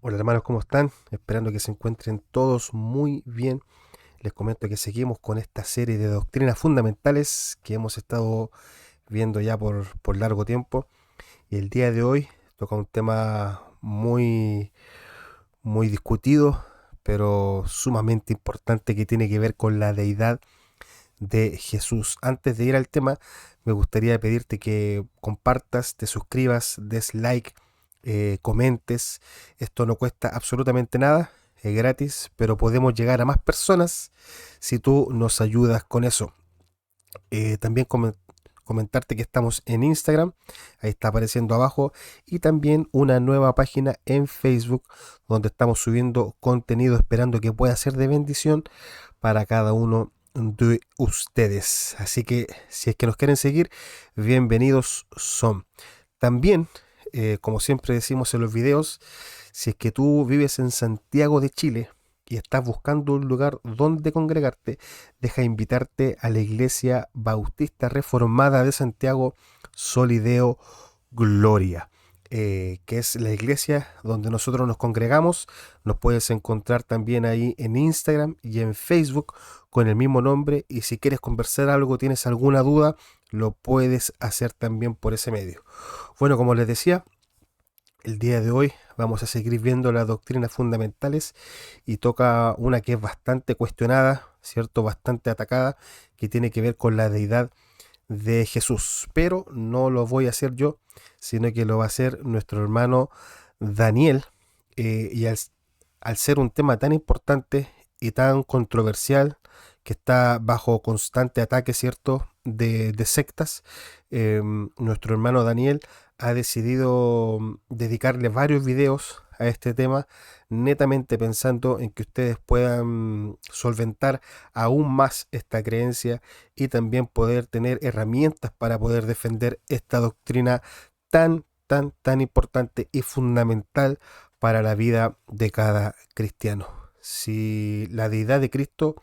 Hola hermanos, ¿cómo están? Esperando que se encuentren todos muy bien. Les comento que seguimos con esta serie de doctrinas fundamentales que hemos estado viendo ya por largo tiempo. Y el día de hoy toca un tema muy discutido, pero sumamente importante que tiene que ver con la deidad de Jesús. Antes de ir al tema, me gustaría pedirte que compartas, te suscribas, des like, comentes. Esto no cuesta absolutamente nada, es gratis, pero podemos llegar a más personas si tú nos ayudas con eso. También comentarte que estamos en Instagram, ahí está apareciendo abajo, y también una nueva página en Facebook donde estamos subiendo contenido esperando que pueda ser de bendición para cada uno de ustedes. Así que si es que nos quieren seguir, bienvenidos son. También, como siempre decimos en los videos, si es que tú vives en Santiago de Chile y estás buscando un lugar donde congregarte, deja invitarte a la Iglesia Bautista Reformada de Santiago, Solideo Gloria, que es la iglesia donde nosotros nos congregamos. Nos puedes encontrar también ahí en Instagram y en Facebook con el mismo nombre, y si quieres conversar algo, tienes alguna duda, lo puedes hacer también por ese medio. Bueno, como les decía, el día de hoy vamos a seguir viendo las doctrinas fundamentales y toca una que es bastante cuestionada, ¿cierto? Bastante atacada, que tiene que ver con la deidad de Jesús. Pero no lo voy a hacer yo, sino que lo va a hacer nuestro hermano Daniel. Y al ser un tema tan importante y tan controversial, que está bajo constante ataque, ¿cierto?, de sectas, nuestro hermano Daniel ha decidido dedicarle varios videos a este tema, netamente pensando en que ustedes puedan solventar aún más esta creencia y también poder tener herramientas para poder defender esta doctrina tan importante y fundamental para la vida de cada cristiano. Si la deidad de Cristo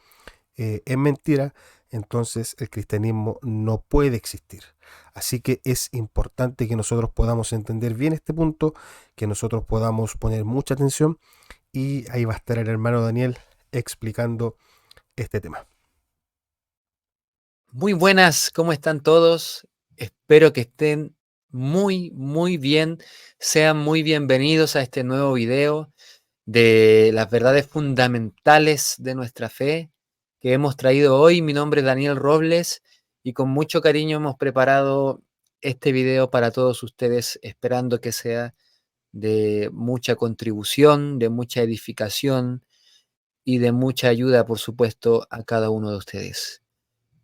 es mentira, entonces el cristianismo no puede existir. Así que es importante que nosotros podamos entender bien este punto, que nosotros podamos poner mucha atención, y ahí va a estar el hermano Daniel explicando este tema. Muy buenas, ¿cómo están todos? Espero que estén muy bien. Sean muy bienvenidos a este nuevo video de las verdades fundamentales de nuestra fe que hemos traído hoy. Mi nombre es Daniel Robles y con mucho cariño hemos preparado este video para todos ustedes, esperando que sea de mucha contribución, de mucha edificación y de mucha ayuda, por supuesto, a cada uno de ustedes.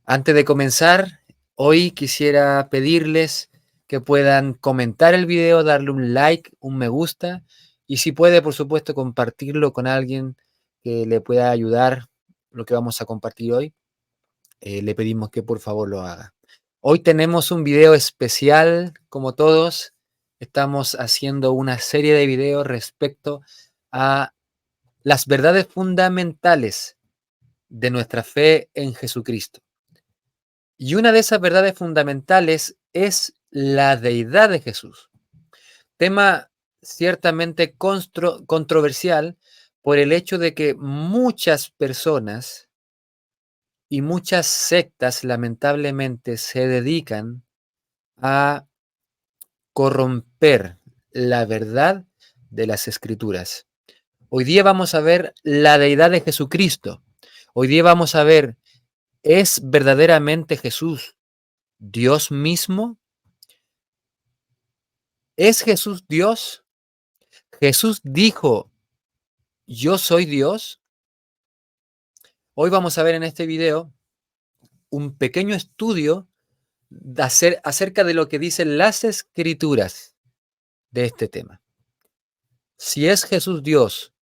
Antes de comenzar, hoy quisiera pedirles que puedan comentar el video, darle un like, un me gusta y si puede, por supuesto, compartirlo con alguien que le pueda ayudar lo que vamos a compartir hoy. Le pedimos que por favor lo haga. Hoy tenemos un video especial, como todos. Estamos haciendo una serie de videos respecto a las verdades fundamentales de nuestra fe en Jesucristo. Y una de esas verdades fundamentales es la deidad de Jesús. Tema ciertamente controversial por el hecho de que muchas personas y muchas sectas lamentablemente se dedican a corromper la verdad de las escrituras. Hoy día vamos a ver la deidad de Jesucristo. Hoy día vamos a ver, ¿es verdaderamente Jesús Dios mismo? ¿Es Jesús Dios? Jesús dijo, yo soy Dios. Hoy vamos a ver en este video un pequeño estudio acerca de lo que dicen las escrituras de este tema. Si es Jesús Dios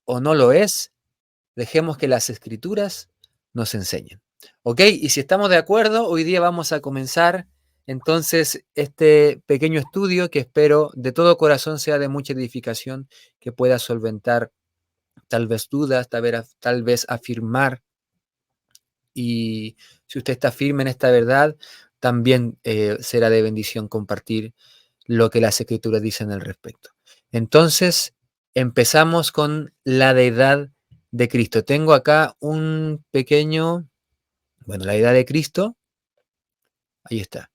o no lo es, dejemos que las escrituras nos enseñen. ¿Ok? Y si estamos de acuerdo, hoy día vamos a comenzar entonces este pequeño estudio que espero de todo corazón sea de mucha edificación, que pueda solventar tal vez dudas, tal vez afirmar. Y si usted está firme en esta verdad, también será de bendición compartir lo que las escrituras dicen al respecto. Entonces, empezamos con la deidad de Cristo. Tengo acá un pequeño, bueno, la deidad de Cristo, ahí está.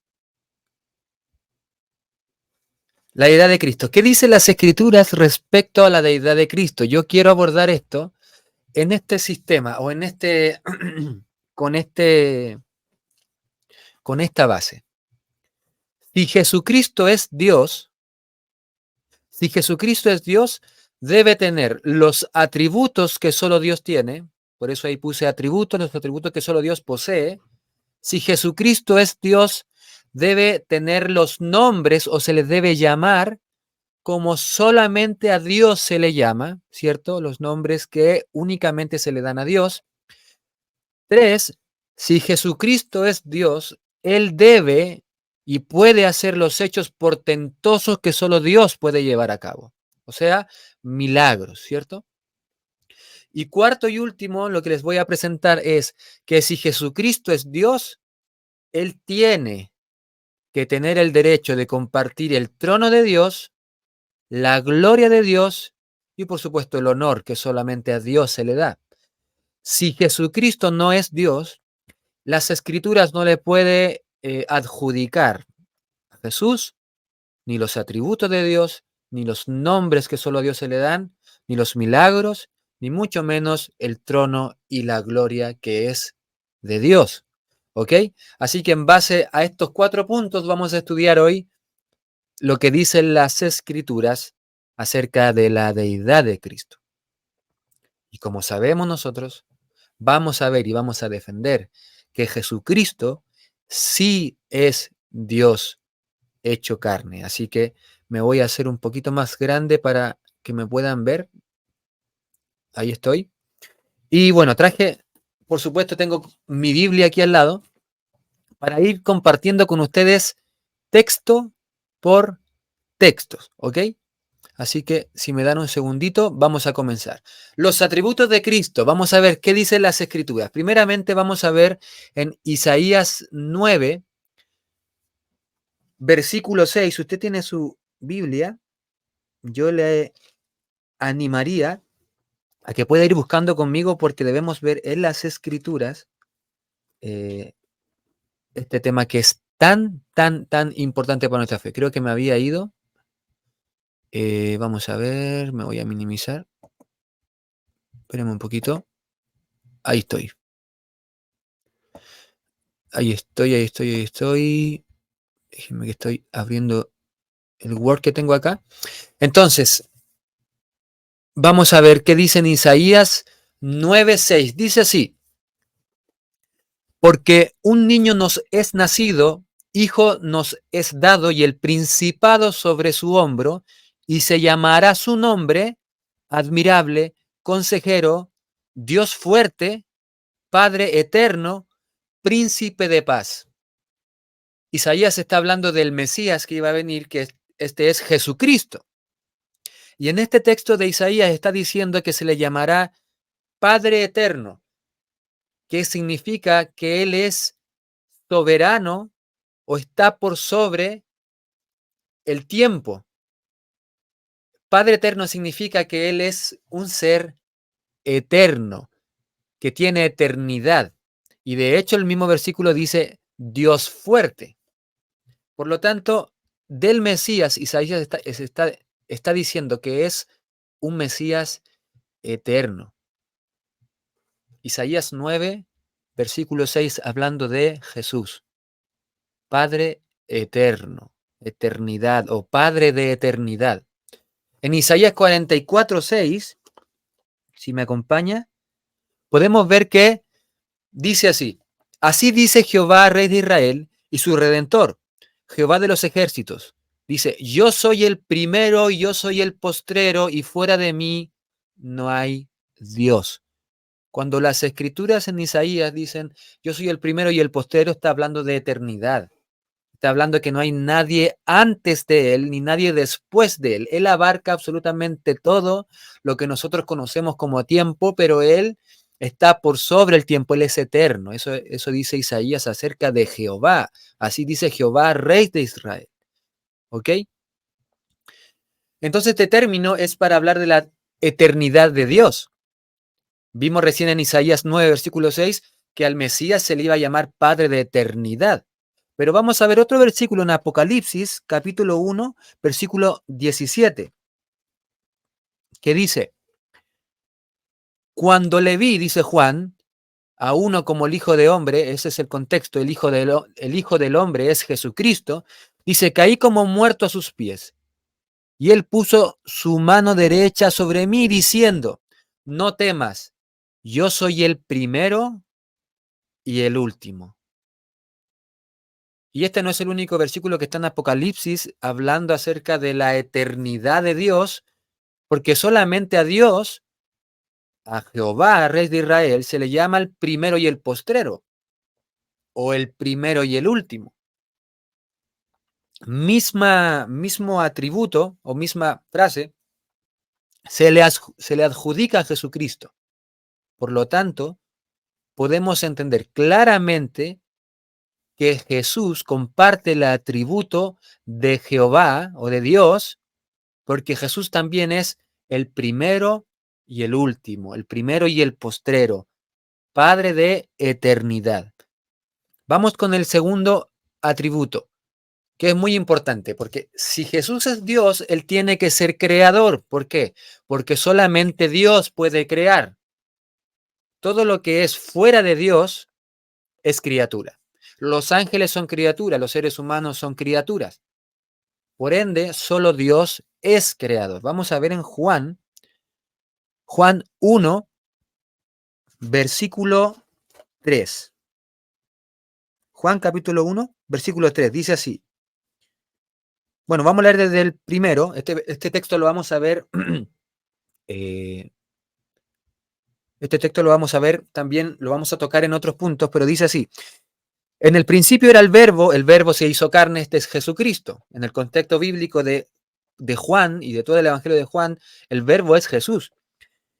La deidad de Cristo. ¿Qué dicen las Escrituras respecto a la deidad de Cristo? Yo quiero abordar esto en este sistema o en este, con este, con esta base. Si Jesucristo es Dios, si Jesucristo es Dios, debe tener los atributos que solo Dios tiene. Por eso ahí puse atributos, los atributos que solo Dios posee. Si Jesucristo es Dios, debe tener los nombres o se les debe llamar como solamente a Dios se le llama, ¿cierto? Los nombres que únicamente se le dan a Dios. 3, si Jesucristo es Dios, Él debe y puede hacer los hechos portentosos que solo Dios puede llevar a cabo. O sea, milagros, ¿cierto? Y cuarto y último, lo que les voy a presentar es que si Jesucristo es Dios, Él tiene que tener el derecho de compartir el trono de Dios, la gloria de Dios y por supuesto el honor que solamente a Dios se le da. Si Jesucristo no es Dios, las escrituras no le puede adjudicar a Jesús ni los atributos de Dios, ni los nombres que solo a Dios se le dan, ni los milagros, ni mucho menos el trono y la gloria que es de Dios. ¿Ok? Así que en base a estos 4 puntos vamos a estudiar hoy lo que dicen las escrituras acerca de la deidad de Cristo. Y como sabemos nosotros, vamos a ver y vamos a defender que Jesucristo sí es Dios hecho carne. Así que me voy a hacer un poquito más grande para que me puedan ver. Ahí estoy. Y bueno, traje, por supuesto, tengo mi Biblia aquí al lado para ir compartiendo con ustedes texto por textos, ¿ok? Así que si me dan un segundito, vamos a comenzar. Los atributos de Cristo, vamos a ver qué dicen las Escrituras. Primeramente vamos a ver en Isaías 9, versículo 6. Si usted tiene su Biblia, yo le animaría a que pueda ir buscando conmigo porque debemos ver en las Escrituras eh, este tema que es tan, tan, tan importante para nuestra fe. Creo que me había ido. Vamos a ver, me voy a minimizar. Espérenme un poquito. Ahí estoy. Ahí estoy, ahí estoy, ahí estoy. Déjenme que estoy abriendo el Word que tengo acá. Entonces, vamos a ver qué dice en Isaías 9:6. Dice así: porque un niño nos es nacido, hijo nos es dado y el principado sobre su hombro, y se llamará su nombre admirable, consejero, Dios fuerte, Padre eterno, príncipe de paz. Isaías está hablando del Mesías que iba a venir, que este es Jesucristo. Y en este texto de Isaías está diciendo que se le llamará Padre eterno, que significa que Él es soberano o está por sobre el tiempo. Padre eterno significa que Él es un ser eterno, que tiene eternidad. Y de hecho el mismo versículo dice Dios fuerte. Por lo tanto, del Mesías, Isaías está diciendo que es un Mesías eterno. Isaías 9, versículo 6, hablando de Jesús. Padre eterno, eternidad o Padre de eternidad. En Isaías 44, 6, si me acompaña, podemos ver que dice así: así dice Jehová, Rey de Israel, y su Redentor, Jehová de los ejércitos. Dice, yo soy el primero y yo soy el postrero, y fuera de mí no hay Dios. Cuando las escrituras en Isaías dicen, yo soy el primero y el postrero, está hablando de eternidad. Está hablando de que no hay nadie antes de él, ni nadie después de él. Él abarca absolutamente todo lo que nosotros conocemos como tiempo, pero él está por sobre el tiempo, él es eterno. Eso dice Isaías acerca de Jehová. Así dice Jehová, Rey de Israel. ¿Ok? Entonces este término es para hablar de la eternidad de Dios. Vimos recién en Isaías 9, versículo 6, que al Mesías se le iba a llamar Padre de eternidad. Pero vamos a ver otro versículo en Apocalipsis, capítulo 1, versículo 17, que dice, cuando le vi, dice Juan, a uno como el Hijo de Hombre, ese es el contexto, el Hijo del Hombre es Jesucristo, dice, caí como muerto a sus pies. Y él puso su mano derecha sobre mí diciendo, no temas, yo soy el primero y el último. Y este no es el único versículo que está en Apocalipsis hablando acerca de la eternidad de Dios, porque solamente a Dios, a Jehová, Rey de Israel, se le llama el primero y el postrero, o el primero y el último. Mismo atributo o misma frase se le adjudica a Jesucristo. Por lo tanto, podemos entender claramente que Jesús comparte el atributo de Jehová o de Dios, porque Jesús también es el primero y el último, el primero y el postrero, Padre de eternidad. Vamos con el segundo atributo, que es muy importante, porque si Jesús es Dios, Él tiene que ser creador. ¿Por qué? Porque solamente Dios puede crear. Todo lo que es fuera de Dios es criatura. Los ángeles son criaturas, los seres humanos son criaturas. Por ende, solo Dios es creador. Vamos a ver en Juan 1, versículo 3. Juan capítulo 1, versículo 3, dice así. Bueno, vamos a leer desde el primero. Este texto lo vamos a ver. Este texto lo vamos a ver también, lo vamos a tocar en otros puntos, pero dice así. En el principio era el verbo se hizo carne, este es Jesucristo. En el contexto bíblico de Juan y de todo el Evangelio de Juan, el verbo es Jesús.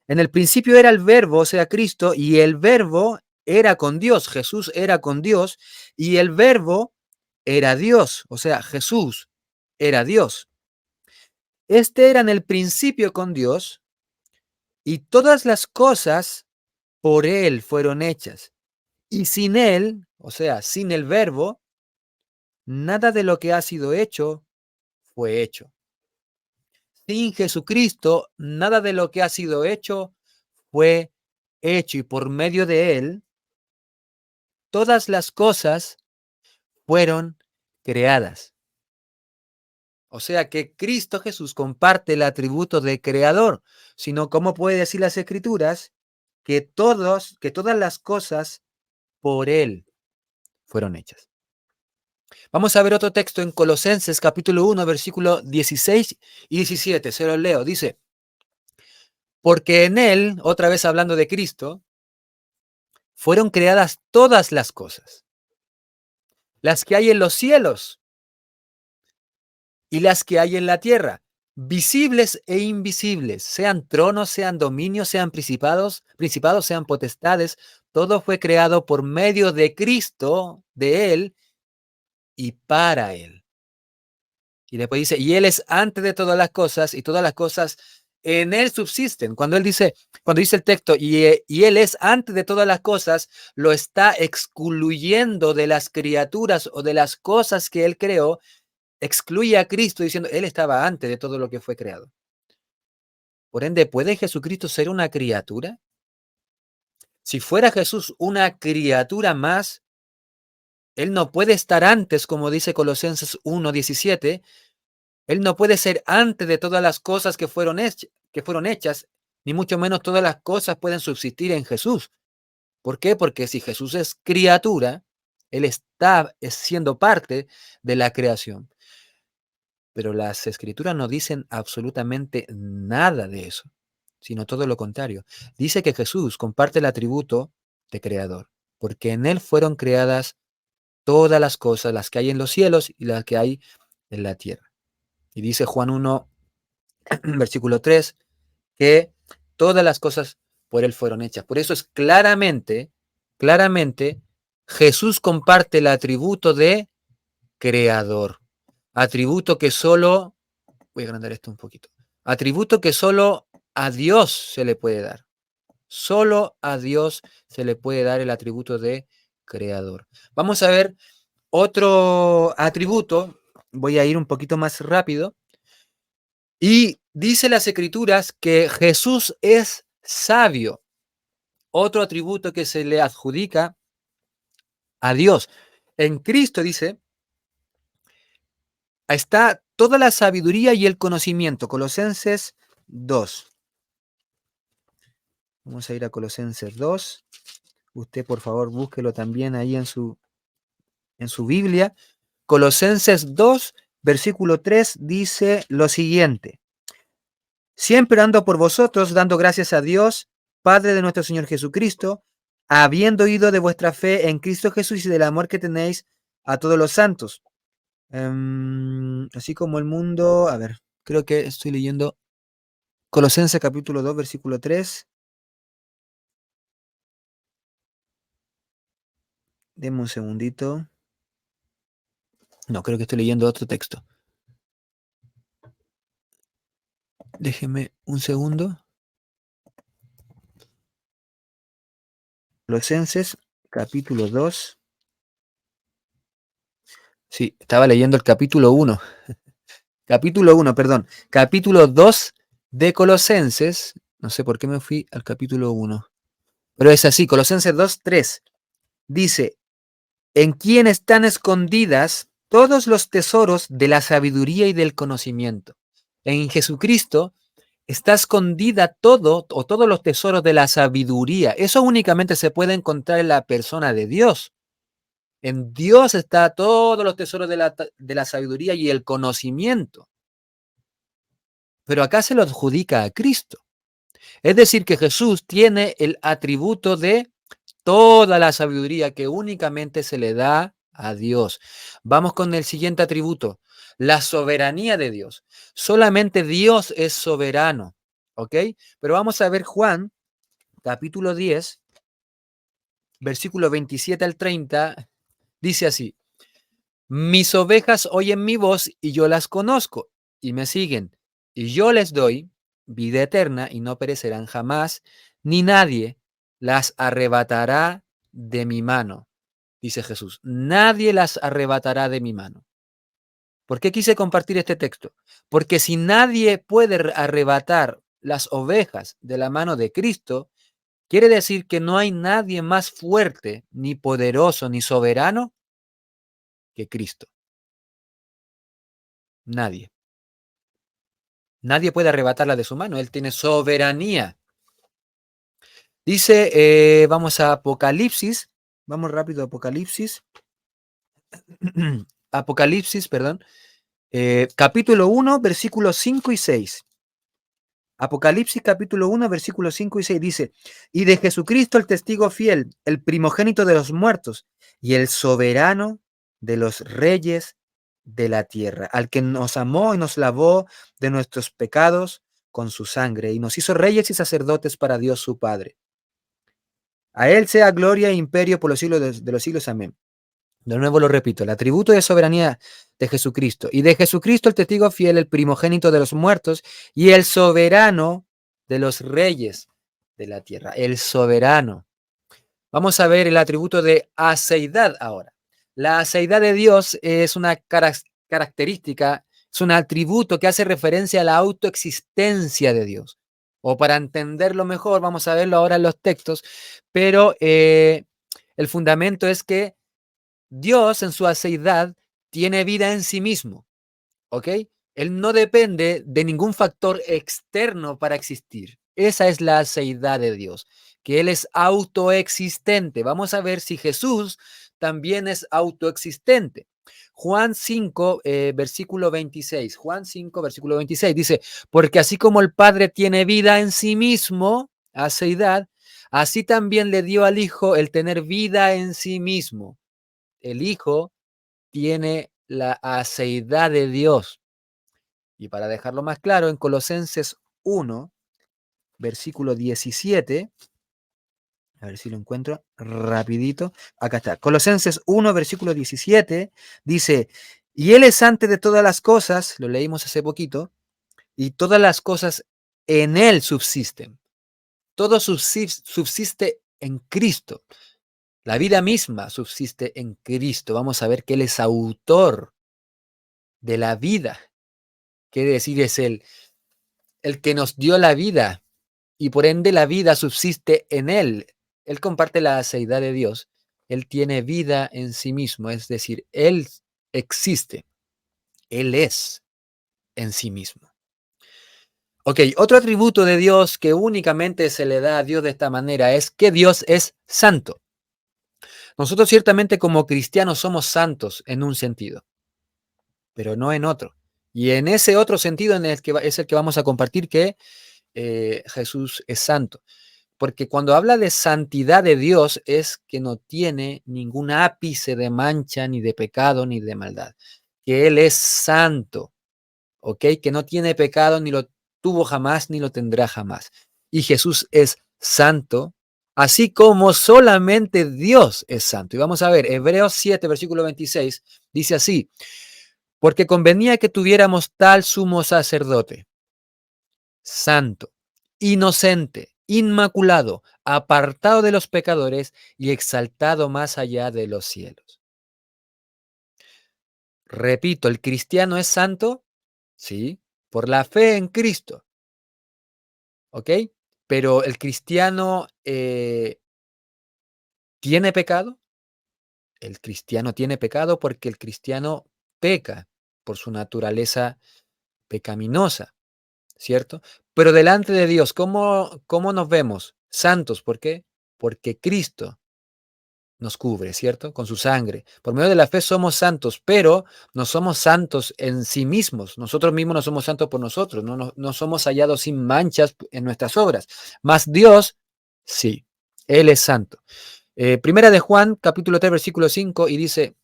En el principio era el verbo, o sea, Cristo, y el verbo era con Dios, Jesús era con Dios, y el verbo era Dios, o sea, Jesús era Dios. Este era en el principio con Dios, y todas las cosas por Él fueron hechas. Y sin Él, o sea, sin el verbo, nada de lo que ha sido hecho fue hecho. Sin Jesucristo, nada de lo que ha sido hecho fue hecho, y por medio de Él, todas las cosas fueron creadas. O sea que Cristo Jesús comparte el atributo de creador, sino cómo puede decir las Escrituras que todas las cosas por Él fueron hechas. Vamos a ver otro texto en Colosenses capítulo 1, versículo 16 y 17. Se lo leo. Dice, porque en Él, otra vez hablando de Cristo, fueron creadas todas las que hay en los cielos y las que hay en la tierra, visibles e invisibles, sean tronos, sean dominios, sean principados, sean potestades, todo fue creado por medio de Cristo, de Él y para Él. Y después dice, y Él es antes de todas las cosas, y todas las cosas en Él subsisten. Cuando dice el texto, y Él es antes de todas las cosas, lo está excluyendo de las criaturas o de las cosas que Él creó, excluye a Cristo diciendo, Él estaba antes de todo lo que fue creado. Por ende, ¿puede Jesucristo ser una criatura? Si fuera Jesús una criatura más, Él no puede estar antes, como dice Colosenses 1:17, Él no puede ser antes de todas las cosas que fueron hechas, ni mucho menos todas las cosas pueden subsistir en Jesús. ¿Por qué? Porque si Jesús es criatura, Él está siendo parte de la creación. Pero las Escrituras no dicen absolutamente nada de eso, sino todo lo contrario. Dice que Jesús comparte el atributo de creador, porque en Él fueron creadas todas las cosas, las que hay en los cielos y las que hay en la tierra. Y dice Juan 1, versículo 3, que todas las cosas por Él fueron hechas. Por eso es claramente, Jesús comparte el atributo de creador, atributo que solo voy a agrandar esto un poquito. Atributo que solo a Dios se le puede dar. Solo a Dios se le puede dar el atributo de creador. Vamos a ver otro atributo. Voy a ir un poquito más rápido. Y dice las Escrituras que Jesús es sabio. Otro atributo que se le adjudica a Dios. En Cristo dice, está toda la sabiduría y el conocimiento. Colosenses 2. Vamos a ir a Colosenses 2. Usted, por favor, búsquelo también ahí en su Biblia. Colosenses 2, versículo 3 dice lo siguiente. Siempre ando por vosotros, dando gracias a Dios, Padre de nuestro Señor Jesucristo, habiendo oído de vuestra fe en Cristo Jesús y del amor que tenéis a todos los santos. Así como el mundo, a ver, creo que estoy leyendo Colosenses capítulo 2, versículo 3. Deme un segundito. No, creo que estoy leyendo otro texto. Déjeme un segundo. Colosenses capítulo 2. Sí, estaba leyendo el capítulo 1. Capítulo 1, perdón. Capítulo 2 de Colosenses. No sé por qué me fui al capítulo 1. Pero es así, Colosenses 2, 3. Dice, en quien están escondidas todos los tesoros de la sabiduría y del conocimiento. En Jesucristo está escondida todo o todos los tesoros de la sabiduría. Eso únicamente se puede encontrar en la persona de Dios. En Dios está todos los tesoros de la sabiduría y el conocimiento. Pero acá se lo adjudica a Cristo. Es decir, que Jesús tiene el atributo de toda la sabiduría que únicamente se le da a Dios. Vamos con el siguiente atributo, la soberanía de Dios. Solamente Dios es soberano, ¿ok? Pero vamos a ver Juan, capítulo 10, versículo 27 al 30, dice así, mis ovejas oyen mi voz y yo las conozco y me siguen, y yo les doy vida eterna y no perecerán jamás, ni nadie las arrebatará de mi mano, dice Jesús. Nadie las arrebatará de mi mano. ¿Por qué quise compartir este texto? Porque si nadie puede arrebatar las ovejas de la mano de Cristo, quiere decir que no hay nadie más fuerte, ni poderoso, ni soberano que Cristo. Nadie. Nadie puede arrebatarla de su mano. Él tiene soberanía. Dice, vamos a Apocalipsis. Vamos rápido a Apocalipsis. Apocalipsis, perdón. Capítulo 1, versículos 5 y 6. Apocalipsis capítulo 1, versículos 5 y 6 dice, y de Jesucristo el testigo fiel, el primogénito de los muertos y el soberano de los reyes de la tierra, al que nos amó y nos lavó de nuestros pecados con su sangre y nos hizo reyes y sacerdotes para Dios su Padre. A él sea gloria e imperio por los siglos de los siglos. Amén. De nuevo lo repito, el atributo de soberanía de Jesucristo. Y de Jesucristo el testigo fiel, el primogénito de los muertos y el soberano de los reyes de la tierra. El soberano. Vamos a ver el atributo de aceidad ahora. La aceidad de Dios es una característica, es un atributo que hace referencia a la autoexistencia de Dios. O para entenderlo mejor, vamos a verlo ahora en los textos, pero el fundamento es que Dios en su aceidad tiene vida en sí mismo, ¿ok? Él no depende de ningún factor externo para existir. Esa es la aceidad de Dios, que Él es autoexistente. Vamos a ver si Jesús también es autoexistente. Juan 5, versículo 26. Juan 5, versículo 26 dice, porque así como el Padre tiene vida en sí mismo, aceidad, así también le dio al Hijo el tener vida en sí mismo. El Hijo tiene la aceidad de Dios. Y para dejarlo más claro, en Colosenses 1, versículo 17, a ver si lo encuentro rapidito, acá está, Colosenses 1, versículo 17, dice, y Él es antes de todas las cosas, lo leímos hace poquito, y todas las cosas en Él subsisten. Todo subsiste en Cristo. La vida misma subsiste en Cristo. Vamos a ver que Él es autor de la vida. Quiere decir, es el que nos dio la vida y por ende la vida subsiste en Él. Él comparte la aceidad de Dios. Él tiene vida en sí mismo, es decir, Él existe. Él es en sí mismo. Ok, otro atributo de Dios que únicamente se le da a Dios de esta manera es que Dios es santo. Nosotros ciertamente como cristianos somos santos en un sentido, pero no en otro. Y en ese otro sentido en el que es el que vamos a compartir que Jesús es santo. Porque cuando habla de santidad de Dios es que no tiene ningún ápice de mancha, ni de pecado, ni de maldad. Que Él es santo, ¿ok? Que no tiene pecado, ni lo tuvo jamás, ni lo tendrá jamás. Y Jesús es santo, así como solamente Dios es santo. Y vamos a ver, Hebreos 7, versículo 26, dice así, porque convenía que tuviéramos tal sumo sacerdote, santo, inocente, inmaculado, apartado de los pecadores y exaltado más allá de los cielos. Repito, ¿el cristiano es santo? Sí, por la fe en Cristo, ¿ok? Pero ¿el cristiano tiene pecado? El cristiano tiene pecado porque el cristiano peca por su naturaleza pecaminosa, ¿cierto? Pero delante de Dios, ¿cómo nos vemos? Santos, ¿por qué? Porque Cristo nos cubre, ¿cierto? Con su sangre. Por medio de la fe somos santos, pero no somos santos en sí mismos. Nosotros mismos no somos santos por nosotros, no somos hallados sin manchas en nuestras obras. Mas Dios, sí, Él es santo. Primera de Juan, capítulo 3, versículo 5, y dice,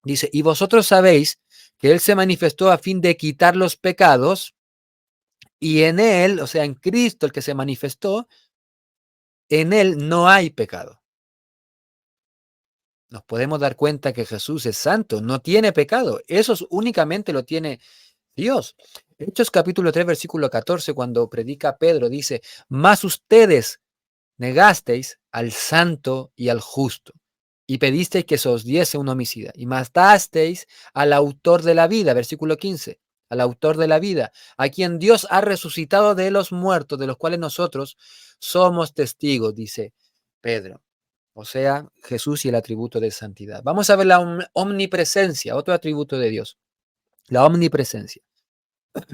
y vosotros sabéis que Él se manifestó a fin de quitar los pecados, y en Él, o sea, en Cristo, el que se manifestó, en Él no hay pecado. Nos podemos dar cuenta que Jesús es santo, no tiene pecado. Eso únicamente lo tiene Dios. Hechos capítulo 3, versículo 14, cuando predica Pedro, dice, mas ustedes negasteis al santo y al justo, y pedisteis que se os diese un homicida, y matasteis al autor de la vida, versículo 15, al autor de la vida, a quien Dios ha resucitado de los muertos, de los cuales nosotros somos testigos, dice Pedro. O sea, Jesús y el atributo de santidad. Vamos a ver la omnipresencia, otro atributo de Dios, la omnipresencia.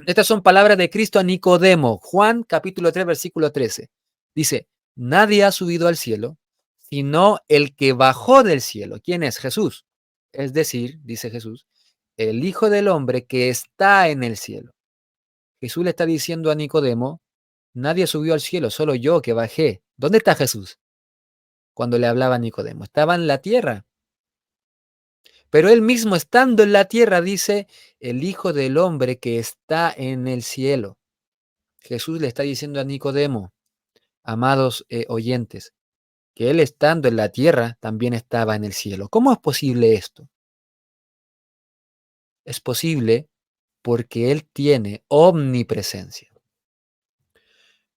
Estas son palabras de Cristo a Nicodemo, Juan capítulo 3, versículo 13. Dice, nadie ha subido al cielo, sino el que bajó del cielo. ¿Quién es? Jesús. Es decir, dice Jesús, el Hijo del Hombre que está en el cielo. Jesús le está diciendo a Nicodemo, nadie subió al cielo, solo yo que bajé. ¿Dónde está Jesús? Cuando le hablaba a Nicodemo, estaba en la tierra. Pero él mismo estando en la tierra dice, el Hijo del Hombre que está en el cielo. Jesús le está diciendo a Nicodemo, amados oyentes, que él estando en la tierra también estaba en el cielo. ¿Cómo es posible esto? Es posible porque él tiene omnipresencia.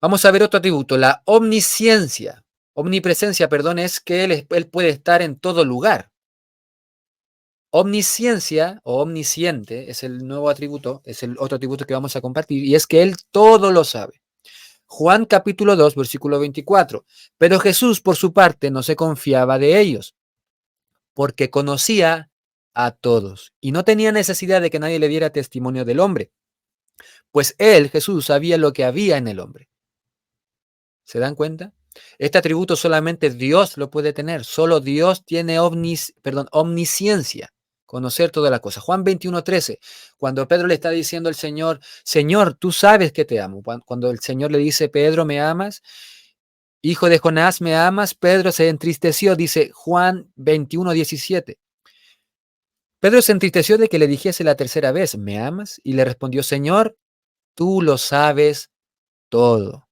Vamos a ver otro atributo, la omnisciencia. Omnipresencia, perdón, es que él puede estar en todo lugar. Omnisciencia o omnisciente es el nuevo atributo, es el otro atributo que vamos a compartir, y es que él todo lo sabe. Juan capítulo 2, versículo 24. Pero Jesús, por su parte, no se confiaba de ellos, porque conocía a todos y no tenía necesidad de que nadie le diera testimonio del hombre, pues él, Jesús, sabía lo que había en el hombre. ¿Se dan cuenta? Este atributo solamente Dios lo puede tener, solo Dios tiene omnisciencia, conocer todas las cosas. Juan 21:13, cuando Pedro le está diciendo al Señor, Señor, tú sabes que te amo. Cuando el Señor le dice, Pedro, ¿me amas? Hijo de Jonás, ¿me amas? Pedro se entristeció, dice Juan 21:17. Pedro se entristeció de que le dijese la tercera vez, ¿me amas? Y le respondió, Señor, tú lo sabes todo.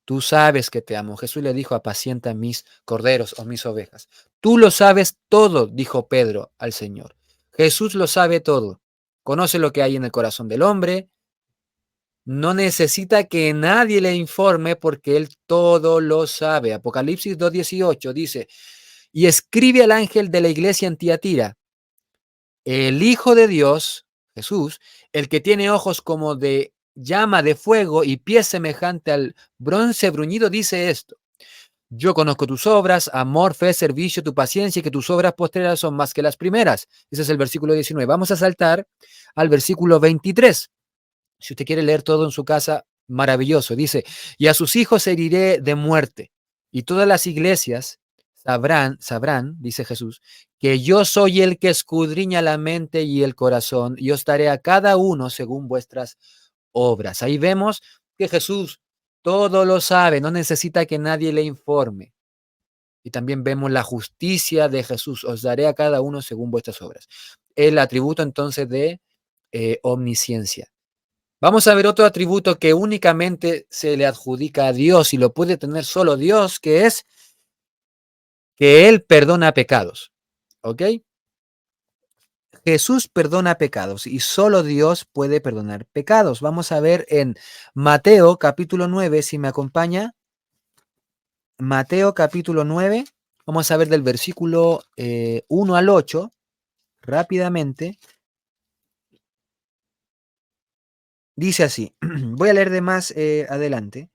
Tú sabes que te amo. Jesús le dijo, apacienta mis corderos o mis ovejas. Tú lo sabes todo, dijo Pedro al Señor. Jesús lo sabe todo. Conoce lo que hay en el corazón del hombre. No necesita que nadie le informe porque Él todo lo sabe. Apocalipsis 2:18 dice, y escribe al ángel de la iglesia en Tiatira, el Hijo de Dios, Jesús, el que tiene ojos como de llama de fuego y pies semejante al bronce bruñido, dice esto. Yo conozco tus obras, amor, fe, servicio, tu paciencia, y que tus obras postreras son más que las primeras. Ese es el versículo 19. Vamos a saltar al versículo 23. Si usted quiere leer todo en su casa, maravilloso. Dice, y a sus hijos heriré de muerte, y todas las iglesias sabrán, dice Jesús, que yo soy el que escudriña la mente y el corazón, y os daré a cada uno según vuestras obras. Ahí vemos que Jesús todo lo sabe, no necesita que nadie le informe. Y también vemos la justicia de Jesús, os daré a cada uno según vuestras obras. El atributo entonces de omnisciencia. Vamos a ver otro atributo que únicamente se le adjudica a Dios y lo puede tener solo Dios, que es que Él perdona pecados. ¿Ok? Jesús perdona pecados y solo Dios puede perdonar pecados. Vamos a ver en Mateo capítulo 9, si me acompaña. Mateo capítulo 9, vamos a ver del versículo 1 al 8, rápidamente. Dice así, voy a leer de más adelante.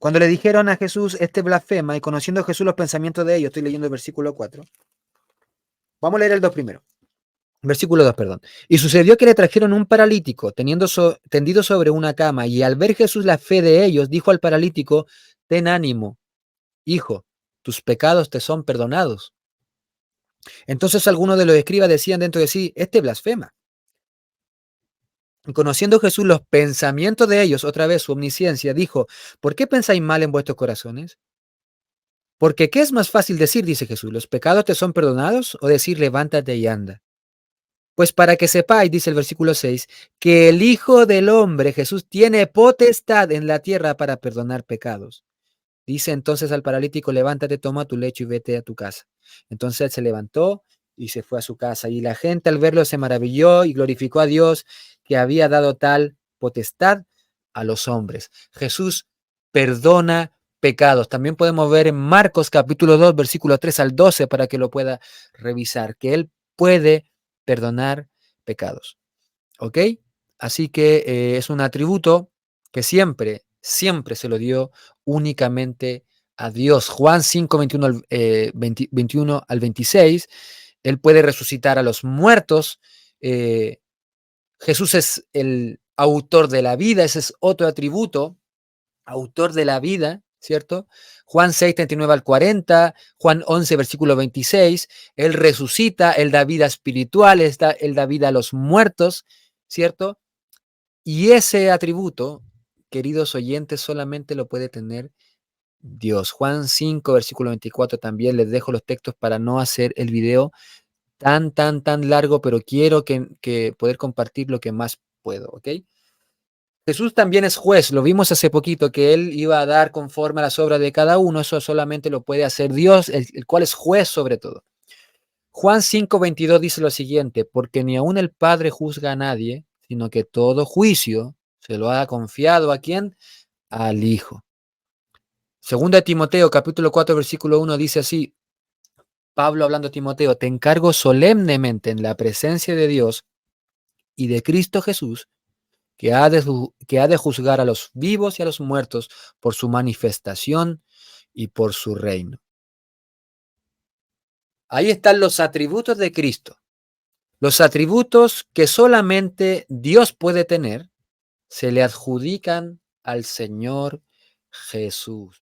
Cuando le dijeron a Jesús, este blasfema, y conociendo Jesús los pensamientos de ellos, estoy leyendo el versículo 4. Vamos a leer el 2 primero. Versículo 2, perdón. Y sucedió que le trajeron un paralítico, tendido sobre una cama, y al ver Jesús la fe de ellos, dijo al paralítico, ten ánimo, hijo, tus pecados te son perdonados. Entonces algunos de los escribas decían dentro de sí, este blasfema. Conociendo Jesús los pensamientos de ellos, otra vez su omnisciencia, dijo, ¿por qué pensáis mal en vuestros corazones? Porque ¿qué es más fácil decir, dice Jesús, los pecados te son perdonados o decir levántate y anda? Pues para que sepáis, dice el versículo 6, que el Hijo del Hombre, Jesús, tiene potestad en la tierra para perdonar pecados. Dice entonces al paralítico, levántate, toma tu lecho y vete a tu casa. Entonces él se levantó y se fue a su casa. Y la gente al verlo se maravilló y glorificó a Dios que había dado tal potestad a los hombres. Jesús perdona pecados. También podemos ver en Marcos capítulo 2, versículo 3 al 12 para que lo pueda revisar, que Él puede perdonar pecados. ¿Ok? Así que es un atributo que siempre, siempre se lo dio únicamente a Dios. Juan 5, 21 al, 21 al 26, Él puede resucitar a los muertos. Jesús es el autor de la vida, ese es otro atributo, autor de la vida, ¿cierto? Juan 6, 39 al 40, Juan 11, versículo 26, Él resucita, Él da vida espiritual, Él da vida a los muertos, ¿cierto? Y ese atributo, queridos oyentes, solamente lo puede tener Dios. Juan 5, versículo 24, también les dejo los textos para no hacer el video tan largo, pero quiero que poder compartir lo que más puedo, ¿ok? Jesús también es juez, lo vimos hace poquito, que Él iba a dar conforme a las obras de cada uno, eso solamente lo puede hacer Dios, el cual es juez sobre todo. Juan 5, 22 dice lo siguiente, porque ni aun el Padre juzga a nadie, sino que todo juicio se lo ha confiado ¿a quién? Al Hijo. Segunda de Timoteo, capítulo 4, versículo 1 dice así, Pablo hablando a Timoteo, te encargo solemnemente en la presencia de Dios y de Cristo Jesús, que ha de juzgar a los vivos y a los muertos por su manifestación y por su reino. Ahí están los atributos de Cristo. Los atributos que solamente Dios puede tener se le adjudican al Señor Jesús.